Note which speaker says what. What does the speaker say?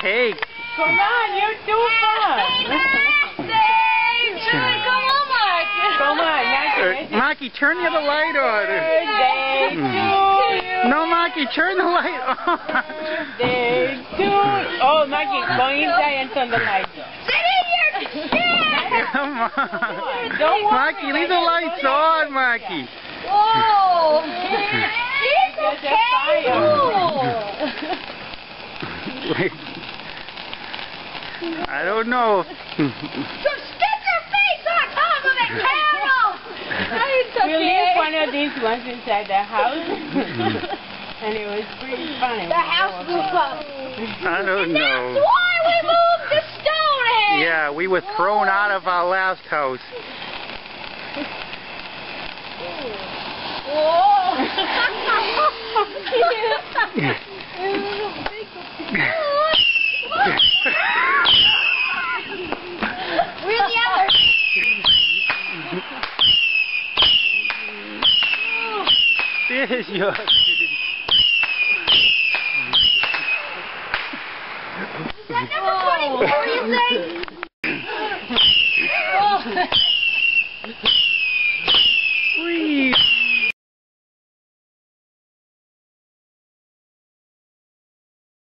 Speaker 1: cake.
Speaker 2: Come on, you're too fun. Come on, Mark. Come on,
Speaker 1: Maki, turn the other light on.
Speaker 2: Birthday to you.
Speaker 1: No, Maki, turn the light on.
Speaker 2: Birthday to you. Oh, Maki, go inside and turn the light on.
Speaker 1: Come on.
Speaker 2: Don't worry.
Speaker 1: Maki, leave the lights on, Maki.
Speaker 3: Whoa! It's okay.
Speaker 1: I don't know.
Speaker 3: So stick your face on top of the candle!
Speaker 2: We leave one of these ones inside the house. And it was pretty funny.
Speaker 3: The house blew up.
Speaker 1: I don't know.
Speaker 3: That's why we moved to Stonehenge!
Speaker 1: Yeah, we were thrown out of our last house.
Speaker 3: Whoa! Where's the other?
Speaker 1: There's yours.
Speaker 3: Is that number 24 you say?